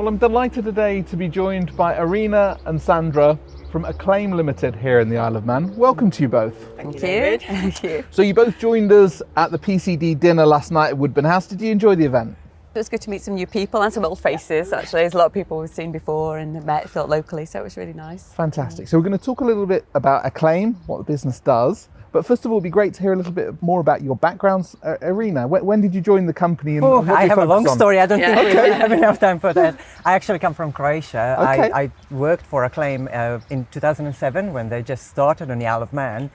Well, I'm delighted today to be joined by Irena and Sandra from Acclaim Limited here in the Isle of Man. Welcome to you both. Thank you. Thank you. So you both joined us at the PCD dinner last night at Woodburn House. Did you enjoy the event? It was good to meet some new people and some old faces, actually. There's a lot of people we've seen before and met locally, so it was really nice. Fantastic. So we're going to talk a little bit about Acclaim, what the business does. But first of all, it'd be great to hear a little bit more about your backgrounds. Irena, when did you join the company? And what do you I have a long focus on? story. I don't think we really have enough time for that. I actually come from Croatia. Okay. I worked for Acclaim in 2007 when they just started on the Isle of Man.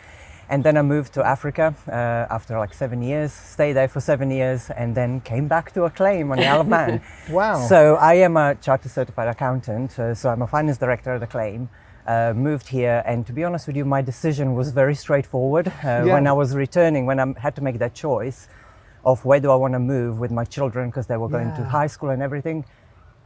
And then I moved to Africa after like 7 years, stayed there for 7 years, and then came back to Acclaim on the Isle of Man. Wow. So I am a chartered certified accountant, so I'm a finance director at Acclaim. Moved here, and to be honest with you, my decision was very straightforward. When I was returning, when I had to make that choice of where do I want to move with my children because they were going to high school and everything,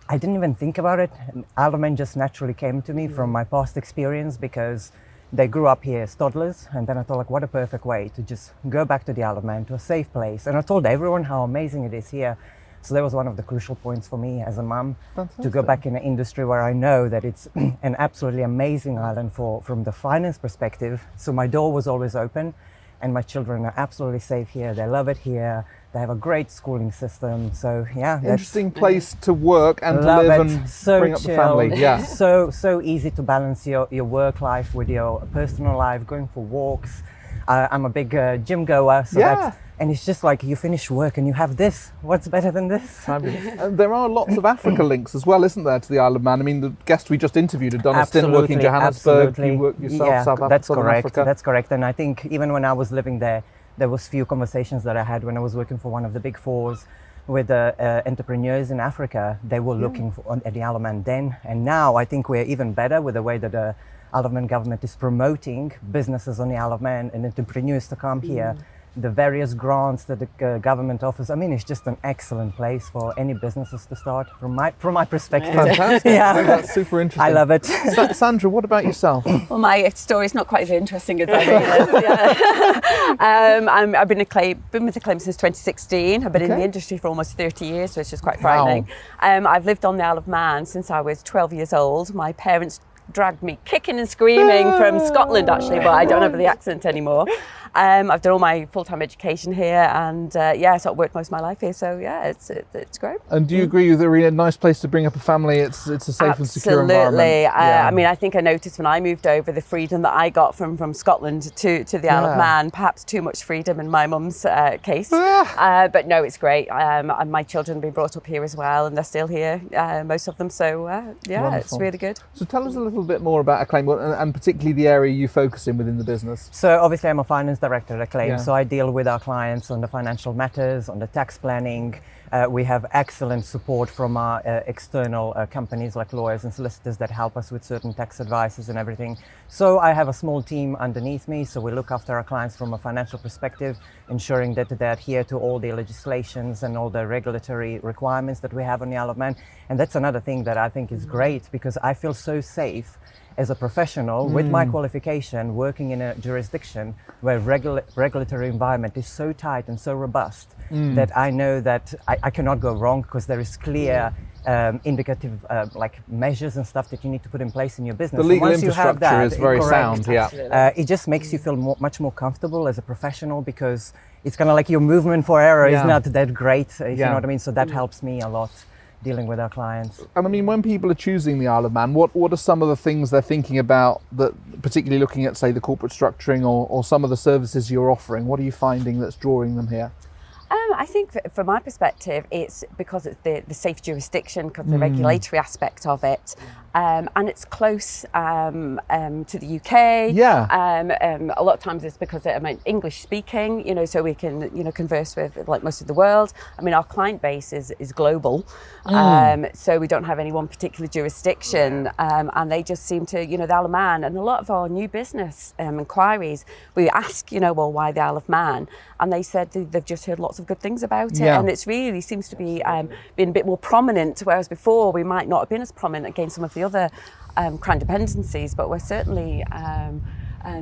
I didn't even think about it. Isle of Man just naturally came to me from my past experience because they grew up here as toddlers, and then I thought, like, what a perfect way to just go back to the Isle of Man, to a safe place. And I told everyone how amazing it is here. So that was one of the crucial points for me as a mum, to go back in an industry where I know that it's an absolutely amazing island from the finance perspective. So my door was always open, and my children are absolutely safe here. They love it here. They have a great schooling system. So yeah, interesting place to work and to love live it. and So bring up the chill. family. Yeah. So easy to balance your work life with your personal life, going for walks. I'm a big gym goer, so and it's just like you finish work and you have this. What's better than this? Fabulous. And there are lots of Africa links as well, isn't there, to the Isle of Man? I mean, the guest we just interviewed had done a stint working in Johannesburg. Absolutely. You worked yourself, Yeah, South Africa, that's Southern correct. Africa. That's correct. And I think even when I was living there was few conversations that I had when I was working for one of the big fours with entrepreneurs in Africa. They were looking at the Isle of Man then, and now I think we're even better with the way that the Isle of Man government is promoting businesses on the Isle of Man and entrepreneurs to come here. The various grants that the government offers. I mean, it's just an excellent place for any businesses to start from my perspective. Fantastic. Yeah, that's super interesting. I love it. Sandra, what about yourself? Well, my story's not quite as interesting as Irena's. I've been with Acclaim since 2016. I've been in the industry for almost 30 years, which is quite frightening. I've lived on the Isle of Man since I was 12 years old. My parents dragged me kicking and screaming from Scotland, actually, but I don't have the accent anymore. I've done all my full-time education here, and so I've worked most of my life here. So it's great. And do you agree with Irena? Nice place to bring up a family. It's a safe and secure environment. Absolutely. I mean, I think I noticed when I moved over the freedom that I got from Scotland to the Isle of Man. Perhaps too much freedom in my mum's case, but no, it's great. And my children have been brought up here as well, and they're still here, most of them. So Wonderful. It's really good. So tell us a little bit more about Acclaim and particularly the area you focus in within the business. So obviously I'm a finance director at Acclaim, Yeah. so I deal with our clients on the financial matters, on the tax planning. We have excellent support from our external companies like lawyers and solicitors that help us with certain tax advices and everything. So I have a small team underneath me, so we look after our clients from a financial perspective, ensuring that they adhere to all the legislations and all the regulatory requirements that we have on the Isle of Man. And that's another thing that I think is great, because I feel so safe as a professional with my qualification working in a jurisdiction where regulatory environment is so tight and so robust that I know that I cannot go wrong, because there is clear indicative like measures and stuff that you need to put in place in your business. The legal once you have infrastructure that, is very correct, sound. it just makes you feel much more comfortable as a professional, because it's kind of like your movement for error is not that great, if you know what I mean. So that helps me a lot dealing with our clients. And I mean, when people are choosing the Isle of Man, what are some of the things they're thinking about, that particularly looking at, say, the corporate structuring or some of the services you're offering? What are you finding that's drawing them here? I think from my perspective, it's because it's the safe jurisdiction, because the regulatory aspect of it, and it's close to the UK. A lot of times it's because I'm English speaking, so we can, converse with like most of the world. I mean, our client base is global, so we don't have any one particular jurisdiction, and they just seem to, the Isle of Man, and a lot of our new business inquiries, we ask, well, why the Isle of Man? And they said they've just heard lots of good things about it, and it's really seems to be being a bit more prominent, whereas before we might not have been as prominent against some of the other crown dependencies, but we're certainly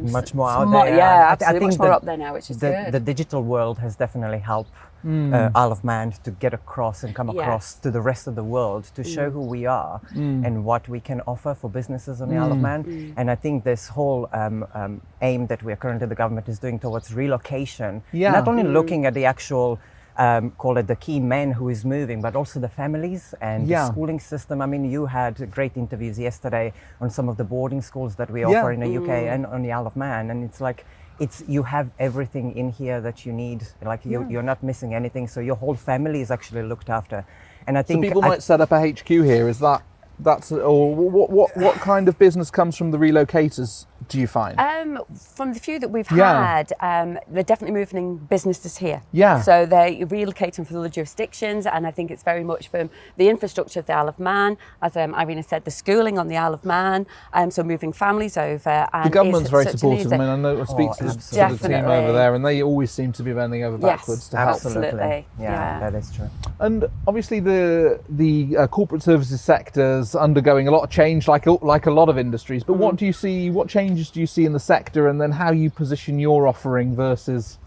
much more out there. Yeah, absolutely. I think much more up there now, which is good. The digital world has definitely helped Isle of Man to get across and come across to the rest of the world to show who we are and what we can offer for businesses on the Isle of Man. And I think this whole aim that we are currently, the government is doing towards relocation, not only looking at the actual call it the key men who is moving, but also the families and the schooling system. I mean, you had great interviews yesterday on some of the boarding schools that we offer in the UK and on the Isle of Man, and it's like, you have everything in here that you need, like you're not missing anything, so your whole family is actually looked after. And I think so people might set up a HQ here, or what kind of business comes from the relocators, do you find? From the few that we've had, they're definitely moving businesses here. Yeah. So they're relocating from other jurisdictions, and I think it's very much from the infrastructure of the Isle of Man, as Irena said, the schooling on the Isle of Man, so moving families over. And the government's very supportive. I mean, I know I speak to the team over there, and they always seem to be bending over backwards to help. Absolutely. Yeah, that is true. And obviously the corporate services sector's undergoing a lot of change, like a lot of industries. But what do you see? What changes do you see in the sector, and then how you position your offering versus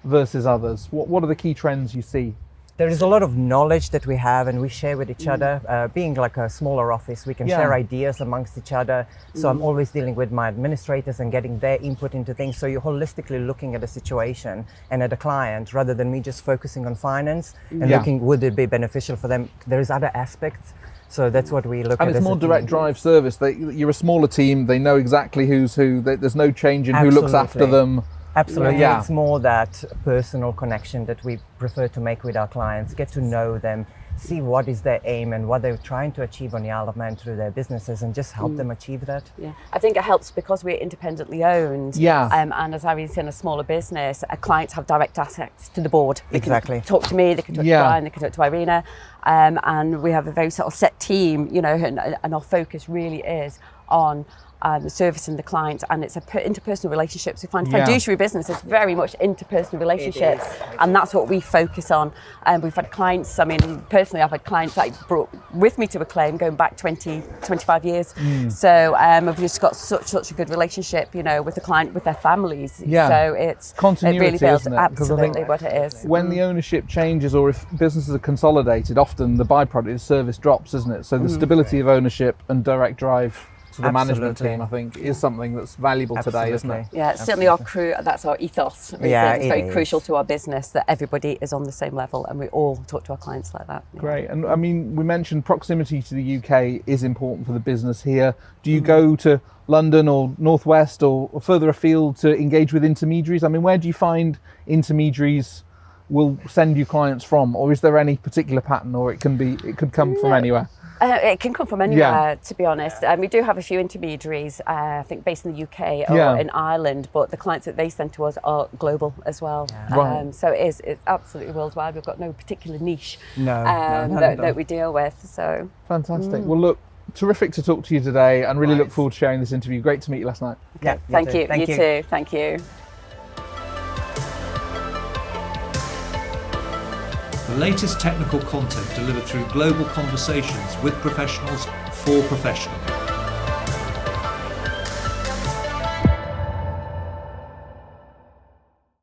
others? What are the key trends you see? There is a lot of knowledge that we have and we share with each other. Being like a smaller office, we can share ideas amongst each other. So I'm always dealing with my administrators and getting their input into things. So you're holistically looking at a situation and at a client rather than me just focusing on finance and looking, would it be beneficial for them? There is other aspects. So that's what we look at. And it's more direct drive service. You're a smaller team. They know exactly who's who. There's no change in who looks after them. Absolutely. Yeah. It's more that personal connection that we prefer to make with our clients, get to know them, see what is their aim and what they're trying to achieve on the Isle of Man through their businesses, and just help them achieve that. Yeah, I think it helps because we're independently owned. Yeah. And as Irene's in a smaller business, our clients have direct access to the board. They exactly. can talk to me, they can talk to Brian, they can talk to Irena. And we have a very sort of set team, you know, and our focus really is on the service and the client, and it's interpersonal relationships. We find fiduciary business is very much interpersonal relationships, and that's what we focus on. And we've had clients, I mean, personally, I've had clients that I brought with me to Acclaim going back 25 years. So we've just got such a good relationship, you know, with the client, with their families. Yeah. So it's continuity, it really builds isn't it? absolutely what it is. When the ownership changes, or if businesses are consolidated, often the byproduct is service drops, isn't it? So the stability of ownership and direct drive to the management team, I think, is something that's valuable today, isn't it? Yeah, it's certainly our crew, that's our ethos. It's very crucial to our business that everybody is on the same level and we all talk to our clients like that. Great. And I mean, we mentioned proximity to the UK is important for the business here. Do you go to London or Northwest or further afield to engage with intermediaries? I mean, where do you find intermediaries will send you clients from, or is there any particular pattern, or it could come from anywhere? It can come from anywhere, to be honest. We do have a few intermediaries, I think based in the UK or in Ireland, but the clients that they send to us are global as well. So it's absolutely worldwide. We've got no particular niche that we deal with. So fantastic. Well, look, terrific to talk to you today, and really look forward to sharing this interview. Great to meet you last night. Okay. Thank you. You too. Thank you. The latest technical content delivered through global conversations with professionals for professionals.